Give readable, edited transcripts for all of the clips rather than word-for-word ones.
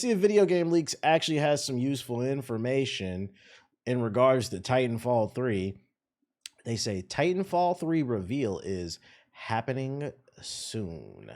See if Video Game Leaks actually has some useful information in regards to Titanfall 3. They say Titanfall 3 reveal is happening soon.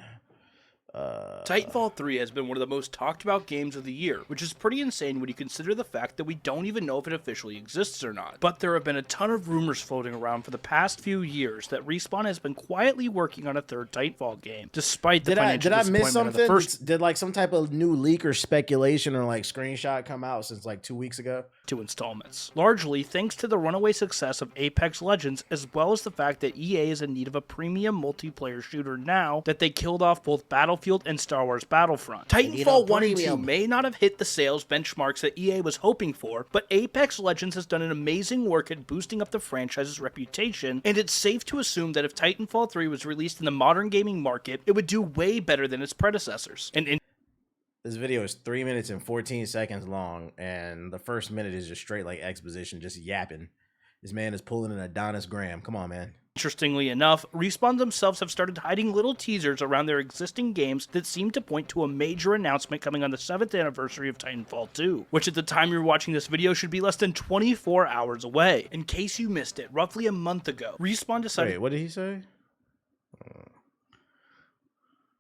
Titanfall 3 has been one of the most talked about games of the year, which is pretty insane when you consider the fact that we don't even know if it officially exists or not. But there have been a ton of rumors floating around for the past few years that Respawn has been quietly working on a third Titanfall game, despite the financial Did I miss disappointment of the something? first Did like some type of new leak or speculation or like screenshot come out since like 2 weeks ago? two installments. Largely thanks to the runaway success of Apex Legends, as well as the fact that EA is in need of a premium multiplayer shooter now that they killed off both Battlefield and Star Wars Battlefront. Titanfall 1 and 2 may not have hit the sales benchmarks that EA was hoping for, but Apex Legends has done an amazing work at boosting up the franchise's reputation, and it's safe to assume that if Titanfall 3 was released in the modern gaming market, it would do way better than its predecessors. And This video is 3 minutes and 14 seconds long, and the first minute is just straight like exposition, just yapping. This man is pulling an Adonis Graham. Come on, man. Interestingly enough, Respawn themselves have started hiding little teasers around their existing games that seem to point to a major announcement coming on the 7th anniversary of Titanfall 2, which at the time you're watching this video should be less than 24 hours away. In case you missed it, roughly a month ago, Respawn decided— Wait, what did he say?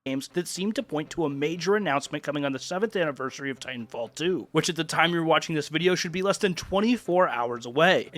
Games that seem to point to a major announcement coming on the 7th anniversary of Titanfall 2, which at the time you're watching this video should be less than 24 hours away.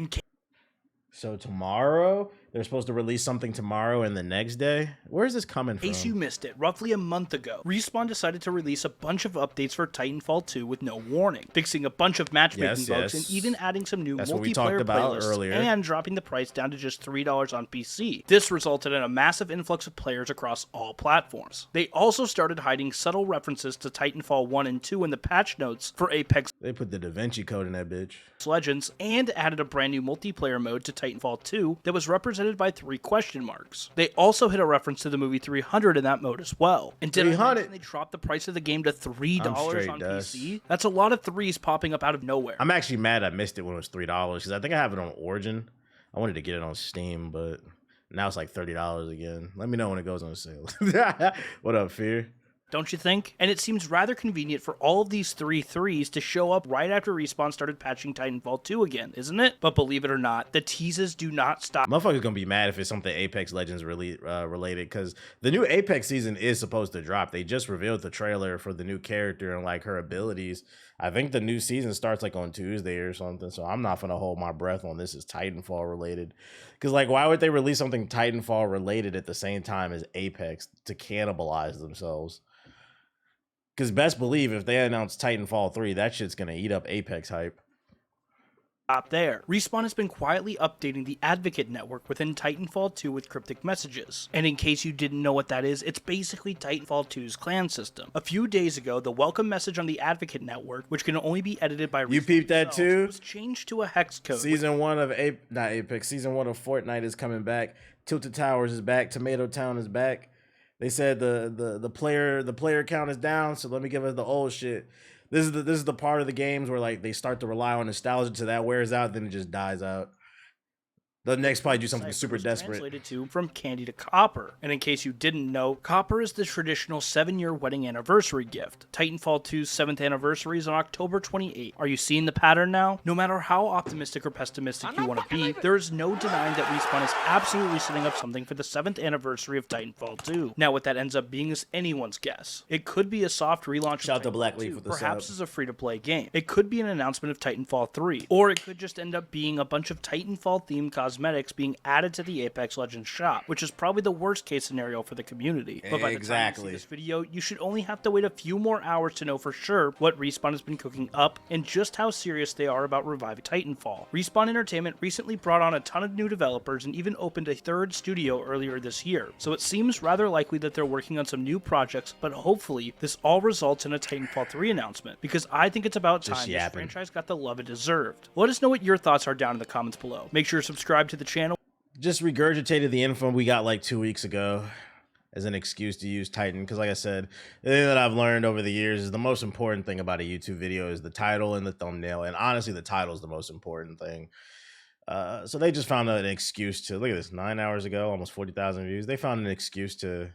So tomorrow? They're supposed to release something tomorrow and the next day? Where is this coming from? In case you missed it, roughly a month ago, Respawn decided to release a bunch of updates for Titanfall 2 with no warning, fixing a bunch of matchmaking bugs and even adding some new multiplayer playlists and dropping the price down to just $3 on PC. This resulted in a massive influx of players across all platforms. They also started hiding subtle references to Titanfall 1 and 2 in the patch notes for Apex. They put the Da Vinci Code in that bitch. Legends, and added a brand new multiplayer mode to Titanfall 2 that was represented by 3 question marks. They also hit a reference to the movie 300 in that mode as well. And did I mention they dropped the price of the game to $3 on PC? That's a lot of threes popping up out of nowhere. I'm actually mad I missed it when it was $3 because I think I have it on Origin. I wanted to get it on Steam, but now it's like $30 again. Let me know when it goes on sale. What up, Fear? Don't you think? And it seems rather convenient for all of these 3 threes to show up right after Respawn started patching Titanfall 2 again, isn't it? But believe it or not, the teases do not stop. Motherfuckers gonna be mad if it's something Apex Legends related, because the new Apex season is supposed to drop. They just revealed the trailer for the new character and like her abilities. I think the new season starts like on Tuesday or something, so I'm not gonna hold my breath on this is Titanfall related. Because like, why would they release something Titanfall related at the same time as Apex to cannibalize themselves? Because best believe if they announce Titanfall 3, that shit's going to eat up Apex hype. Stop there. Respawn has been quietly updating the Advocate network within Titanfall 2 with cryptic messages. And in case you didn't know what that is, it's basically Titanfall 2's clan system. A few days ago, the welcome message on the Advocate network, which can only be edited by Respawn, you peeped that too? Was changed to a hex code. Season 1 of Season 1 of Fortnite is coming back. Tilted Towers is back. Tomato Town is back. They said the player count is down, so let me give us the old shit. This is the part of the games where like they start to rely on nostalgia till that wears out, then it just dies out. The next probably do something super desperate. Translated to from candy to copper. And in case you didn't know, copper is the traditional 7-year wedding anniversary gift. Titanfall 2's 7th anniversary is on October 28th. Are you seeing the pattern now? No matter how optimistic or pessimistic you want to be, there is no denying that Respawn is absolutely setting up something for the 7th anniversary of Titanfall 2. Now what that ends up being is anyone's guess. It could be a soft relaunch Shout out to Black Leaf with the perhaps sub. as a free-to-play game. It could be an announcement of Titanfall 3. Or it could just end up being a bunch of Titanfall-themed cosmetics being added to the Apex Legends shop, which is probably the worst case scenario for the community. But by the time you see this video, you should only have to wait a few more hours to know for sure what Respawn has been cooking up and just how serious they are about reviving Titanfall. Respawn Entertainment recently brought on a ton of new developers and even opened a 3rd studio earlier this year, so it seems rather likely that they're working on some new projects, but hopefully this all results in a Titanfall 3 announcement, because I think it's about time this franchise got the love it deserved. Let us know what your thoughts are down in the comments below. Make sure to subscribe to the channel. Just regurgitated the info we got like 2 weeks ago as an excuse to use Titan, because like I said, the thing that I've learned over the years is the most important thing about a YouTube video is the title and the thumbnail, and honestly the title is the most important thing. So they just found an excuse to, look at this, 9 hours ago, almost 40,000 views. They found an excuse to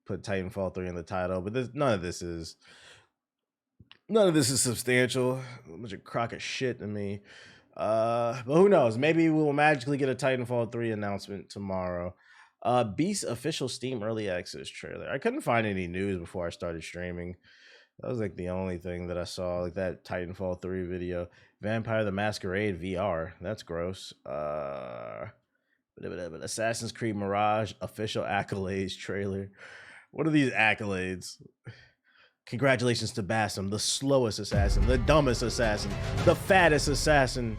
put Titanfall 3 in the title, but none of this is None of this is substantial. A bunch of crock of shit to me. But who knows? Maybe we'll magically get a Titanfall 3 announcement tomorrow. Beast official Steam early access trailer. I couldn't find any news before I started streaming. That was like the only thing that I saw, like that Titanfall 3 video. Vampire the Masquerade VR. That's gross. Assassin's Creed Mirage official accolades trailer. What are these accolades? Congratulations to Bassam, the slowest assassin, the dumbest assassin, the fattest assassin.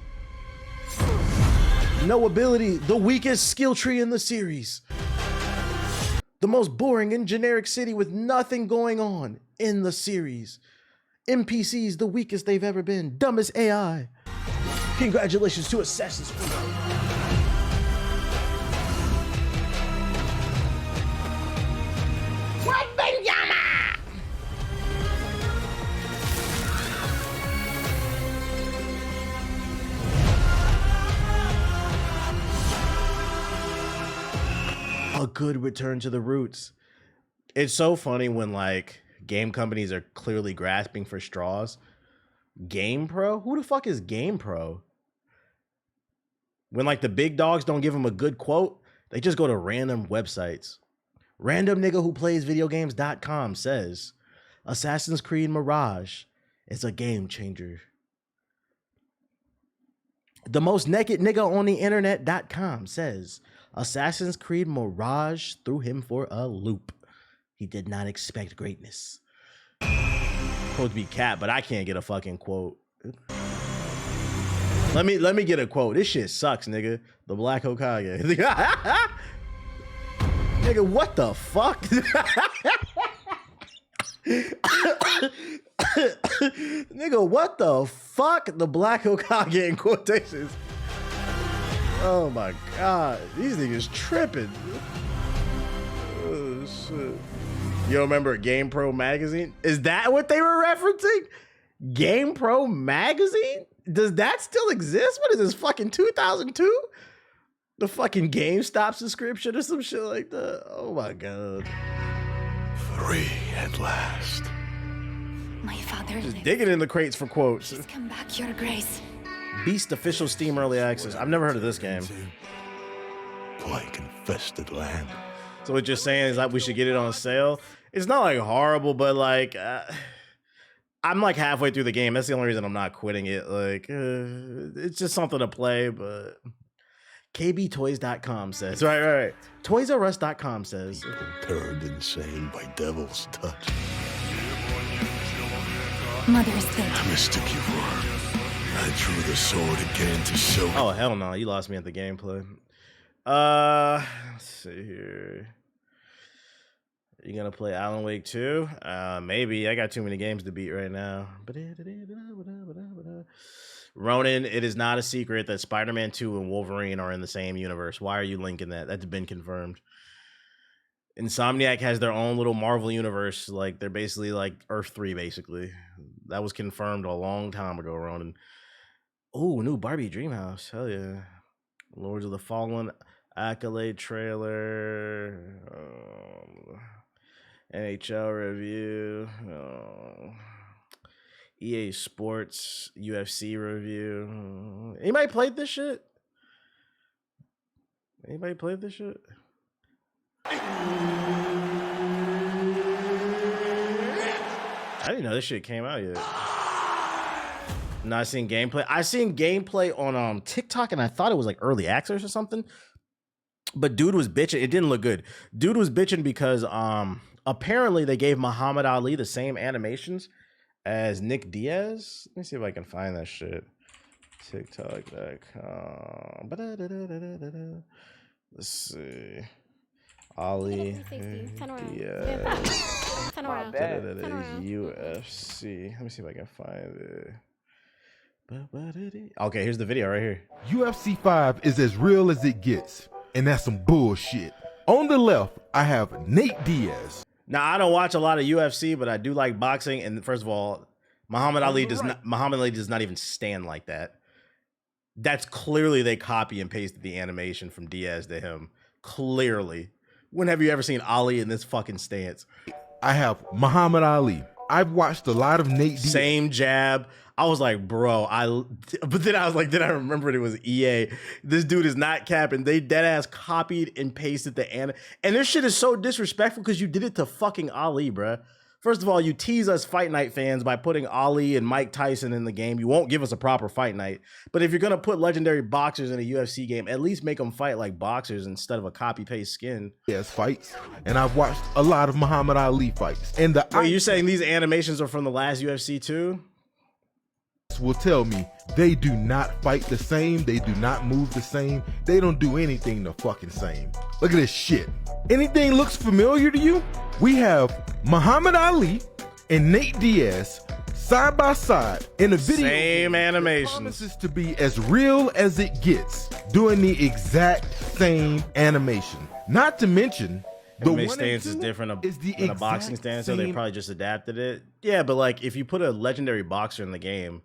No ability, the weakest skill tree in the series. The most boring and generic city with nothing going on in the series. NPCs, the weakest they've ever been. Dumbest AI. Congratulations to Assassin's Creed. A good return to the roots. It's so funny when like game companies are clearly grasping for straws. GamePro? Who the fuck is GamePro? When like the big dogs don't give them a good quote, they just go to random websites. Random nigga who plays videogames.com says Assassin's Creed Mirage is a game changer. The most naked nigga on the internet.com says Assassin's Creed Mirage threw him for a loop. He did not expect greatness. Supposed to be cat, but I can't get a fucking quote. Let me get a quote. This shit sucks, nigga. The Black Hokage. Nigga, what the fuck? Nigga, what the fuck? The Black Hokage in quotations. Oh my god, these niggas tripping. Oh shit. You remember GamePro magazine? Is that what they were referencing? GamePro magazine? Does that still exist? What is this, fucking 2002? The fucking GameStop subscription or some shit like that? Oh my god. Free at last. My father Just lives. digging in the crates for quotes. Please come back, Your Grace. Beast official Steam early access. I've never heard of this game. Like infested land. So what you're saying is like we should get it on sale? It's not like horrible, but like I'm like halfway through the game. That's the only reason I'm not quitting it. Like it's just something to play, but KBToys.com says. Right. ToysRUs.com says. Turned insane by devil's touch. Mother's dead. I mistook you for her. I drew the sword again to show. Oh hell no, you lost me at the gameplay. Let's see here. Are you gonna play Alan Wake 2? Maybe. I got too many games to beat right now. Ronan, it is not a secret that Spider-Man 2 and Wolverine are in the same universe. Why are you linking that? That's been confirmed. Insomniac has their own little Marvel universe. Like they're basically like Earth 3, basically. That was confirmed a long time ago, Ronan. Oh, new Barbie Dreamhouse. Hell yeah. Lords of the Fallen accolade trailer. NHL review. EA Sports UFC review. Anybody played this shit? Anybody played this shit? I didn't know this shit came out yet. Not seen gameplay. I seen gameplay on TikTok and I thought it was like early access or something. But dude was bitching. It didn't look good. Dude was bitching because apparently they gave Muhammad Ali the same animations as Nick Diaz. Let me see if I can find that shit. TikTok.com. Let's see. Ali Diaz. Turn around. UFC. Let me see if I can find it. Okay, here's the video right here. UFC 5 is as real as it gets, and that's some bullshit. On the left, I have Nate Diaz. Now, I don't watch a lot of UFC, but I do like boxing. And first of all, Muhammad Ali does not even stand like that. That's clearly they copy and pasted the animation from Diaz to him. Clearly. When have you ever seen Ali in this fucking stance? I have Muhammad Ali. I've watched a lot of Nate Diaz. Same jab. I was like, bro, but then I was like, then I remembered it was EA. This dude is not capping. They dead ass copied and pasted the and this shit is so disrespectful because you did it to fucking Ali, bruh. First of all, you tease us Fight Night fans by putting Ali and Mike Tyson in the game. You won't give us a proper Fight Night. But if you're gonna put legendary boxers in a UFC game, at least make them fight like boxers instead of a copy-paste skin. Yes, fights, and I've watched a lot of Muhammad Ali fights. And Wait, you're saying these animations are from the last UFC too? Will tell me they do not fight the same, they do not move the same, they don't do anything the fucking same. Look at this shit. Anything looks familiar to you? We have Muhammad Ali and Nate Diaz side by side in a video. Same animations. Promises to be as real as it gets, doing the exact same animation. Not to mention the MMA one stance and is two different is the than a boxing exact stance, so they same. probably just adapted it. Yeah, but like if you put a legendary boxer in the game,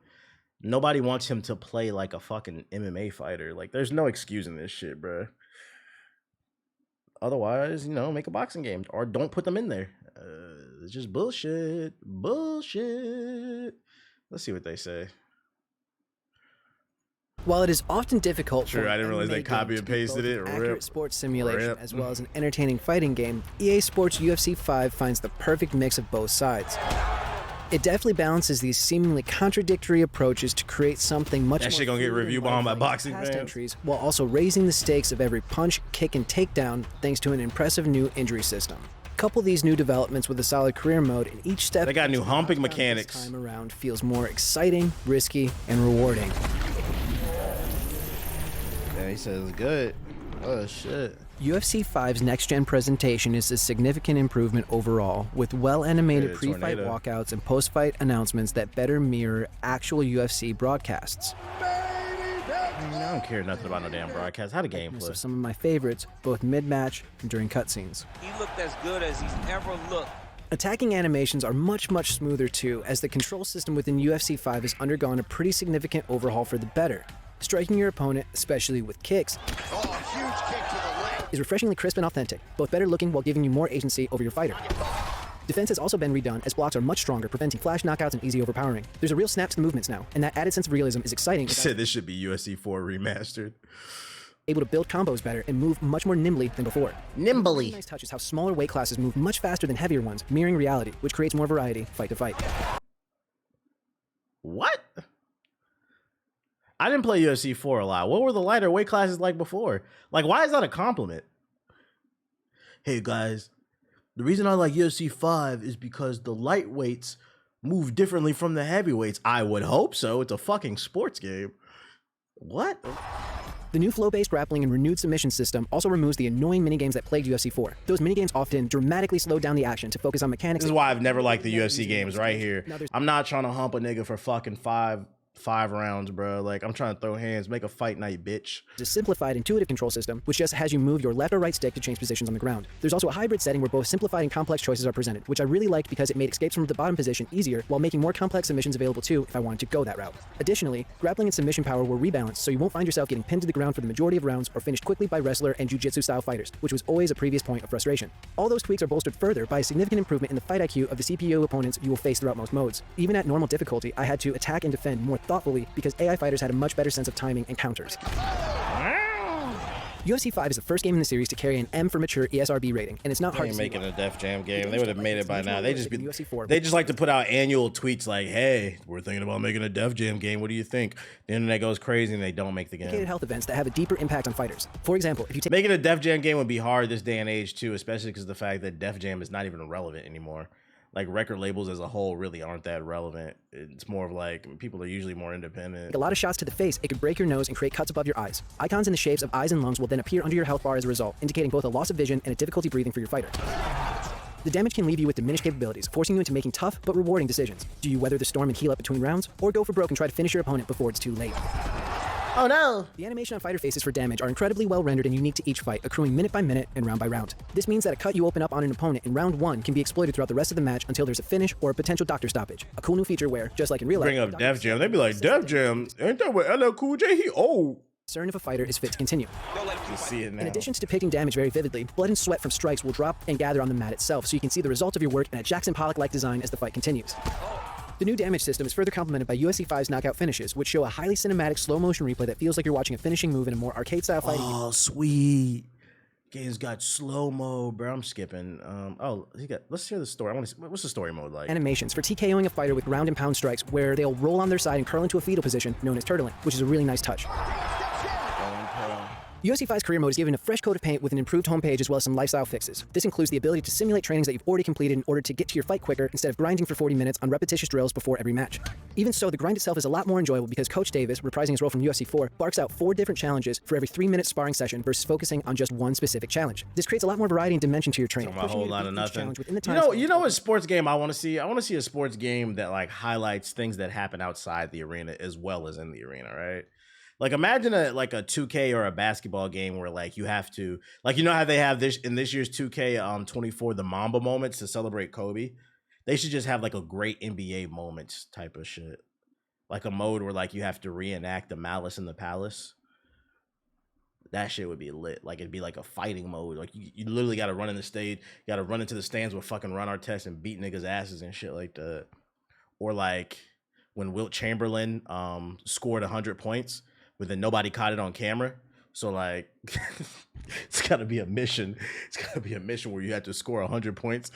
nobody wants him to play like a fucking MMA fighter. Like, there's no excusing this shit, bro. Otherwise, you know, make a boxing game or don't put them in there. It's just bullshit. Bullshit. Let's see what they say. While it is often difficult True, for I didn't realize MMA they copy games and to be pasted both it. an accurate Rip. sports simulation Rip. as well as an entertaining fighting game, EA Sports UFC 5 finds the perfect mix of both sides. It definitely balances these seemingly contradictory approaches to create something much That more shit gonna get fluid and review bombed by lifelike boxing past fans. entries, while also raising the stakes of every punch, kick, and takedown thanks to an impressive new injury system. Couple these new developments with a solid career mode, and each step They got new into the humping octagon mechanics. this time around feels more exciting, risky, and rewarding. Yeah, he says good. Oh shit. UFC 5's next-gen presentation is a significant improvement overall, with well-animated Yeah, pre-fight tornado. walkouts and post-fight announcements that better mirror actual UFC broadcasts. I don't care nothing about no damn broadcast. How the game This play? is some of my favorites, both mid-match and during cutscenes. He looked as good as he's ever looked. Attacking animations are much smoother too, as the control system within UFC 5 has undergone a pretty significant overhaul for the better. Striking your opponent, especially with kicks, is refreshingly crisp and authentic, both better looking while giving you more agency over your fighter. Defense has also been redone, as blocks are much stronger, preventing flash knockouts and easy overpowering. There's a real snap to the movements now, and that added sense of realism is exciting. He said this should be UFC 4 remastered. Able to build combos better and move much more nimbly than before. Nimbly. Nice touch is how smaller weight classes move much faster than heavier ones, mirroring reality, which creates more variety fight to fight. What? I didn't play UFC 4 a lot. What were the lighter weight classes like before? Like, why is that a compliment? Hey guys, the reason I like UFC 5 is because the lightweights move differently from the heavyweights. I would hope so. It's a fucking sports game. What? The new flow-based grappling and renewed submission system also removes the annoying minigames that plagued UFC 4. Those minigames often dramatically slowed down the action to focus on mechanics. This is why I've never liked the UFC games right here. I'm not trying to hump a nigga for fucking five rounds, bro. Like, I'm trying to throw hands, make a fight night, bitch. A simplified, intuitive control system, which just has you move your left or right stick to change positions on the ground. There's also a hybrid setting where both simplified and complex choices are presented, which I really liked because it made escapes from the bottom position easier while making more complex submissions available too if I wanted to go that route. Additionally, grappling and submission power were rebalanced so you won't find yourself getting pinned to the ground for the majority of rounds or finished quickly by wrestler and jiu-jitsu style fighters, which was always a previous point of frustration. All those tweaks are bolstered further by a significant improvement in the fight IQ of the CPU opponents you will face throughout most modes. Even at normal difficulty, I had to attack and defend more thoughtfully because AI fighters had a much better sense of timing and counters. UFC 5 is the first game in the series to carry an M for mature ESRB rating, and it's not They hard ain't to see making why. a Def Jam game. They would have made it by now. They just UFC 4. they just like to put out annual tweets like, "Hey, we're thinking about making a Def Jam game. What do you think?" The internet goes crazy and they don't make the Dedicated game. health events that have a deeper impact on fighters. For example, if you take Making a Def Jam game would be hard this day and age too, especially because of the fact that Def Jam is not even relevant anymore. Like, record labels as a whole really aren't that relevant. It's more of like people are usually more independent. a lot of shots to the face, it could break your nose and create cuts above your eyes. Icons in the shapes of eyes and lungs will then appear under your health bar as a result, indicating both a loss of vision and a difficulty breathing for your fighter. The damage can leave you with diminished capabilities, forcing you into making tough but rewarding decisions. Do you weather the storm and heal up between rounds, or go for broke and try to finish your opponent before it's too late? Oh no! The animation on fighter faces for damage are incredibly well rendered and unique to each fight, accruing minute by minute and round by round. This means that a cut you open up on an opponent in round 1 can be exploited throughout the rest of the match until there's a finish or a potential doctor stoppage. A cool new feature where, just like in real life, Bring up Def Jam. They'd be like, Def Jam? Ain't that what LL Cool J? He old. discern if a fighter is fit to continue. Yo, like Just see it now. In addition to depicting damage very vividly, blood and sweat from strikes will drop and gather on the mat itself, so you can see the result of your work in a Jackson Pollock-like design as the fight continues. The new damage system is further complemented by UFC 5's knockout finishes, which show a highly cinematic slow-motion replay that feels like you're watching a finishing move in a more arcade-style fighting game. Oh, sweet. Game's got slow-mo, bro. I'm skipping. Let's hear the story. What's the story mode like? Animations for TKOing a fighter with ground and pound strikes, where they'll roll on their side and curl into a fetal position, known as turtling, which is a really nice touch. UFC 5's career mode is given a fresh coat of paint with an improved homepage as well as some lifestyle fixes. This includes the ability to simulate trainings that you've already completed in order to get to your fight quicker instead of grinding for 40 minutes on repetitious drills before every match. Even so, the grind itself is a lot more enjoyable because Coach Davis, reprising his role from UFC 4, barks out 4 different challenges for every 3-minute sparring session versus focusing on just one specific challenge. This creates a lot more variety and dimension to your training. A whole lot of nothing. You know what sports game I want to see? I want to see a sports game that like highlights things that happen outside the arena as well as in the arena, right? Like imagine a 2K or a basketball game where like you have to, like, you know how they have this in this year's 2K 24 the Mamba moments to celebrate Kobe. They should just have like a great NBA moments type of shit. Like a mode where like you have to reenact the Malice in the Palace. That shit would be lit. Like it'd be like a fighting mode. Like you literally got to run in the stage, got to run into the stands with fucking Ron Artest and beat niggas' asses and shit like that. Or like when Wilt Chamberlain scored 100 points. But then nobody caught it on camera. So like, it's gotta be a mission. It's gotta be a mission where you have to score 100 points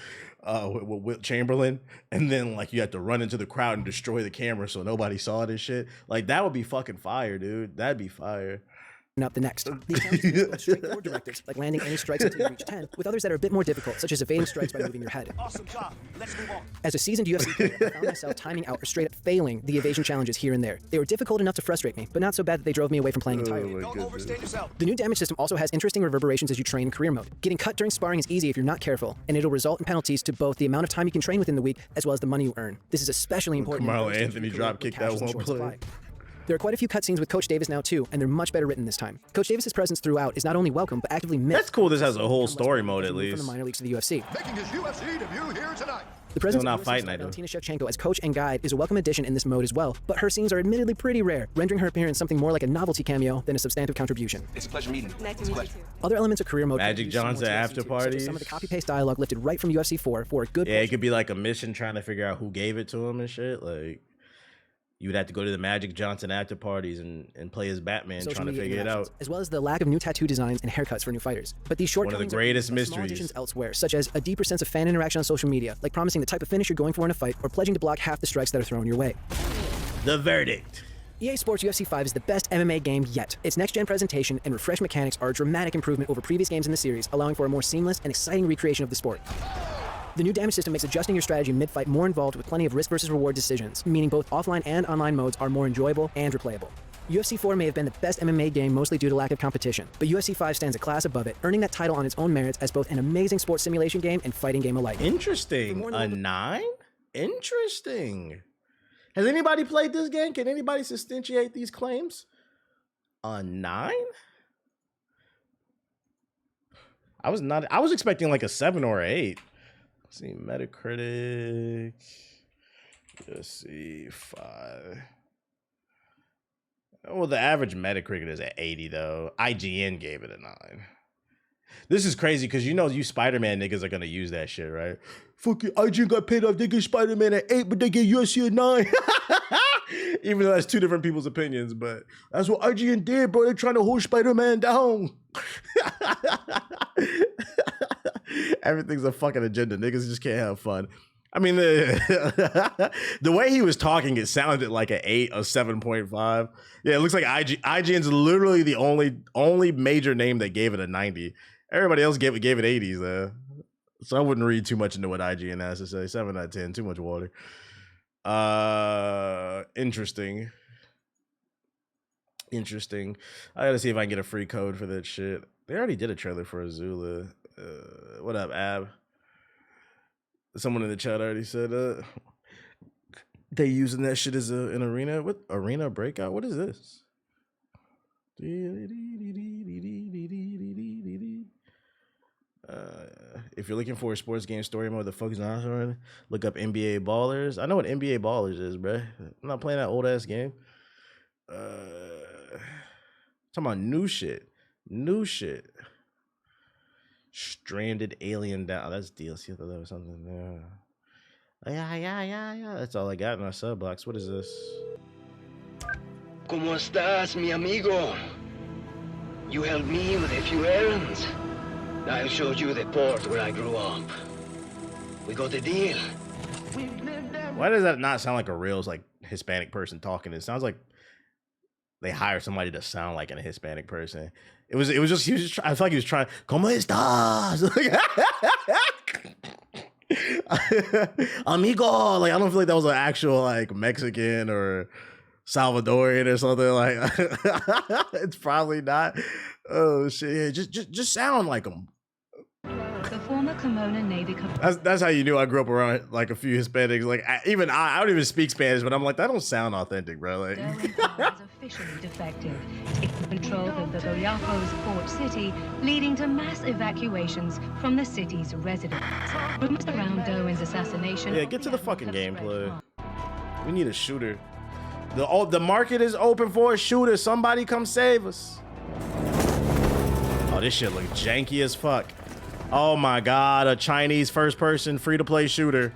with Wilt Chamberlain. And then like you have to run into the crowd and destroy the camera so nobody saw it and shit. Like that would be fucking fire, dude. That'd be fire. Up the next. These challenges have straightforward directives, like landing any strikes until you reach 10, with others that are a bit more difficult, such as evading strikes by moving your head. Awesome job. Let's move on. As a seasoned UFC player, I found myself timing out or straight up failing the evasion challenges here and there. They were difficult enough to frustrate me, but not so bad that they drove me away from playing entirely. Don't overstay yourself. The new damage system also has interesting reverberations as you train in career mode. Getting cut during sparring is easy if you're not careful, and it'll result in penalties to both the amount of time you can train within the week as well as the money you earn. This is especially important. Carmelo Anthony dropkicked that one play. There are quite a few cutscenes with Coach Davis now too, and they're much better written this time. Coach Davis's presence throughout is not only welcome, but actively missed. That's cool. This has a whole story mode at From least. the minor leagues to the UFC. Making his UFC debut here tonight. The presence Still not of fighting, UFC I do. Valentina Shevchenko as coach and guide is a welcome addition in this mode as well, but her scenes are admittedly pretty rare, rendering her appearance something more like a novelty cameo than a substantive contribution. It's a pleasure meeting you. Nice to meet you too. Other elements of career mode Magic could use some Johnson more TLC after too, such as parties. some of the copy-paste dialogue lifted right from UFC 4 for a good Yeah, it portion. could be like a mission trying to figure out who gave it to him and shit. Like you would have to go to the Magic Johnson after parties and play as Batman social trying to media figure it interactions, out. as well as the lack of new tattoo designs and haircuts for new fighters. But these One of the shortcomings greatest are small mysteries. additions elsewhere, such as a deeper sense of fan interaction on social media, like promising the type of finish you're going for in a fight, or pledging to block half the strikes that are thrown your way. The verdict. EA Sports UFC 5 is the best MMA game yet. Its next-gen presentation and refreshed mechanics are a dramatic improvement over previous games in the series, allowing for a more seamless and exciting recreation of the sport. The new damage system makes adjusting your strategy mid-fight more involved with plenty of risk versus reward decisions, meaning both offline and online modes are more enjoyable and replayable. UFC 4 may have been the best MMA game mostly due to lack of competition, but UFC 5 stands a class above it, earning that title on its own merits as both an amazing sports simulation game and fighting game alike. Interesting. A 9? Interesting. Has anybody played this game? Can anybody substantiate these claims? A 9? I was expecting like a 7 or 8. Let's see, Metacritic. Let's see, 5. Well, the average Metacritic is at 80 though. IGN gave it a 9. This is crazy because you know you Spider-Man niggas are gonna use that shit, right? Fucking IGN got paid off. They get Spider-Man at 8, but they get UFC at 9. Even though that's two different people's opinions, but that's what IGN did, bro. They're trying to hold Spider-Man down. Everything's a fucking agenda. Niggas just can't have fun. I mean, the way he was talking, it sounded like an 8 or 7.5. Yeah, it looks like IGN's literally the only major name that gave it a 90. Everybody else gave it 80s though. So I wouldn't read too much into what IGN has to say. 7 out of 10, too much water. Interesting. I gotta see if I can get a free code for that shit. They already did a trailer for Azula. What up, Ab? Someone in the chat already said they using that shit as an arena. What arena breakout? What is this? If you're looking for a sports game story mode, the fuck is not on. Look up NBA Ballers. I know what NBA Ballers is, bruh. I'm not playing that old ass game. Talking about new shit. New shit. Stranded Alien Down. Oh, that's DLC. I thought that was something there. Yeah. That's all I got in our sub box. What is this? ¿Cómo estás, mi amigo? You helped me with a few errands. I showed you the port where I grew up. We got a deal. Why does that not sound like a real like Hispanic person talking? It sounds like they hired somebody to sound like a Hispanic person. It was just I feel like he was trying. ¿Cómo estás? Amigo. Like I don't feel like that was an actual like Mexican or Salvadorian or something like. It's probably not. Oh shit! Yeah, just sound like them. The former Kimona Navy. That's how you knew I grew up around like a few Hispanics. Like I don't even speak Spanish, but I'm like that don't sound authentic, bro. Like is officially defective, taking control of the Goyapos port city, leading to mass evacuations from the city's residents. Rumors around Derwin's assassination. Yeah, get to the fucking gameplay. We need a shooter. The market is open for a shooter. Somebody come save us. Oh, this shit look janky as fuck. Oh my god, a Chinese first-person free-to-play shooter.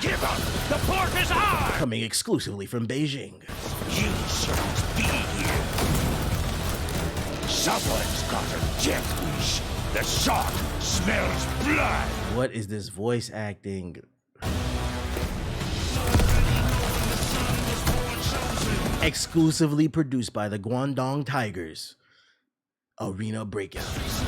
Give up! The port is ours! Coming exclusively from Beijing. You shouldn't be here. Someone's got a death wish. The shark smells blood. What is this voice acting? Exclusively produced by the Guangdong Tigers. Arena Breakouts.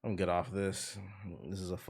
I'm gonna get off this. This is a